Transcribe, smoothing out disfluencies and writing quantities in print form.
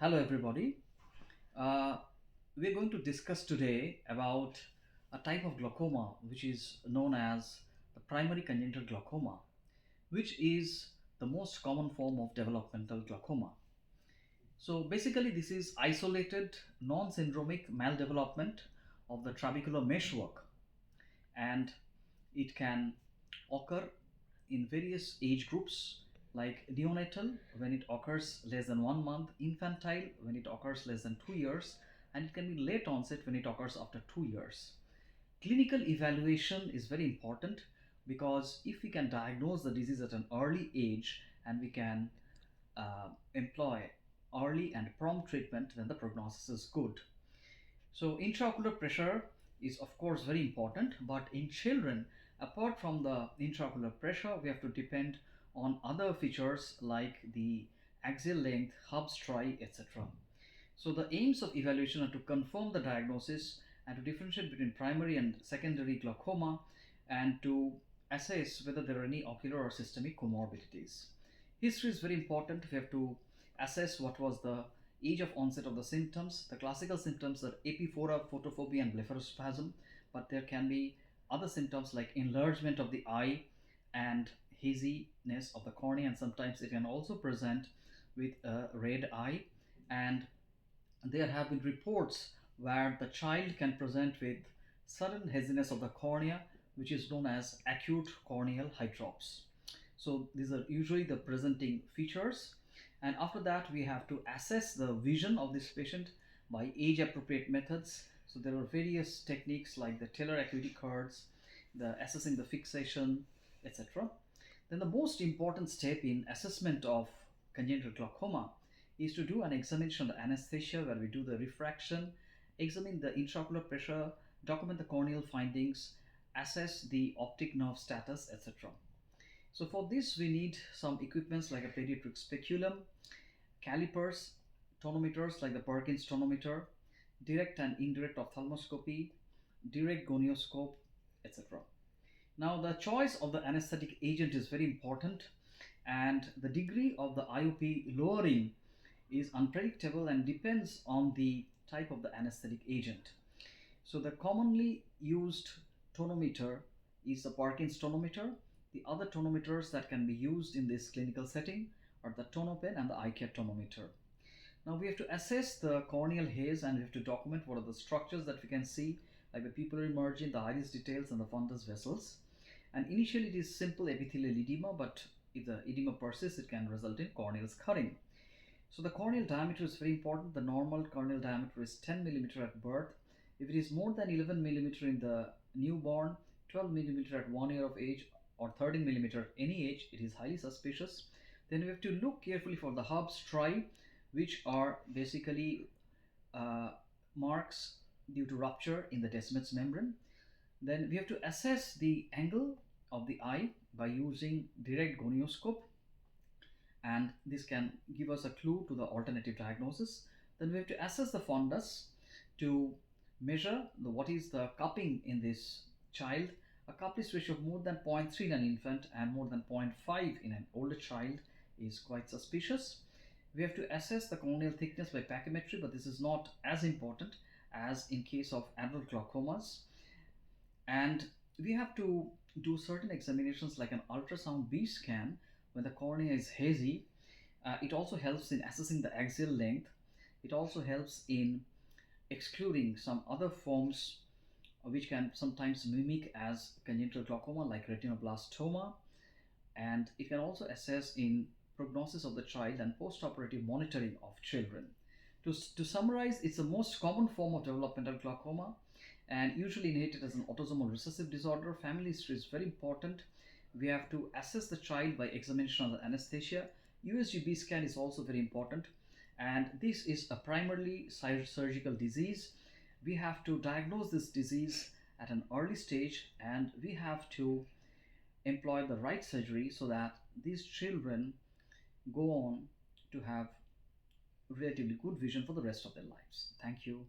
Hello, everybody. Uh, we're going to discuss today about a type of glaucoma which is known as the primary congenital glaucoma, which is the most common form of developmental glaucoma. So, basically, this is isolated, non syndromic maldevelopment of the trabecular meshwork, and it can occur in various age groups like neonatal when it occurs less than 1 month, infantile when it occurs less than 2 years, and it can be late onset when it occurs after 2 years. Clinical evaluation is very important because if we can diagnose the disease at an early age and we can employ early and prompt treatment, then the prognosis is good. So intraocular pressure is of course very important, but in children, apart from the intraocular pressure, we have to depend on other features like the axial length, hub striae, etc. So the aims of evaluation are to confirm the diagnosis and to differentiate between primary and secondary glaucoma and to assess whether there are any ocular or systemic comorbidities. History is very important. We have to assess what was the age of onset of the symptoms. The classical symptoms are epiphora, photophobia, and blepharospasm, but there can be other symptoms like enlargement of the eye and haziness of the cornea, and sometimes it can also present with a red eye. And there have been reports where the child can present with sudden haziness of the cornea, which is known as acute corneal hydrops. So these are usually the presenting features. And after that, we have to assess the vision of this patient by age appropriate methods. So there are various techniques like the Taylor acuity curves, the assessing the fixation, etc. Then the most important step in assessment of congenital glaucoma is to do an examination of the anesthesia where we do the refraction, examine the intraocular pressure, document the corneal findings, assess the optic nerve status, etc. So for this we need some equipments like a pediatric speculum, calipers, tonometers like the Perkins tonometer, direct and indirect ophthalmoscopy, direct gonioscope, etc. Now, the choice of the anesthetic agent is very important, and the degree of the IOP lowering is unpredictable and depends on the type of the anesthetic agent. So, the commonly used tonometer is the Parkin's tonometer. The other tonometers that can be used in this clinical setting are the tonopen and the eye care tonometer. Now we have to assess the corneal haze and we have to document what are the structures that we can see, like the pupillary margin, the iris details, and the fundus vessels. And initially it is simple epithelial edema, but if the edema persists, it can result in corneal scarring. So the corneal diameter is very important. The normal corneal diameter is 10 millimeter at birth. If it is more than 11 millimeter in the newborn, 12 millimeter at 1 year of age, or 13 millimeter at any age, it is highly suspicious. Then we have to look carefully for the hub striae, which are basically uh, marks due to rupture in the Descemet's membrane. Then we have to assess the angle of the eye by using direct gonioscope, and this can give us a clue to the alternative diagnosis. Then we have to assess the fundus to measure what is the cupping in this child. A cuppage ratio of more than zero point 0.3 in an infant and more than zero point 0.5 in an older child is quite suspicious. We have to assess the corneal thickness by pachymetry, but this is not as important as in case of adult glaucomas. And we have to do certain examinations like an ultrasound B scan when the cornea is hazy. It also helps in assessing the axial length. It also helps in excluding some other forms which can sometimes mimic as congenital glaucoma like retinoblastoma, and it can also assess in prognosis of the child and post-operative monitoring of children. To summarize, it's the most common form of developmental glaucoma and usually inherited as an autosomal recessive disorder. Family history is very important. We have to assess the child by examination of the anesthesia. USGB scan is also very important, and this is a primarily surgical disease. We have to diagnose this disease at an early stage, and we have to employ the right surgery so that these children go on to have relatively good vision for the rest of their lives. Thank you.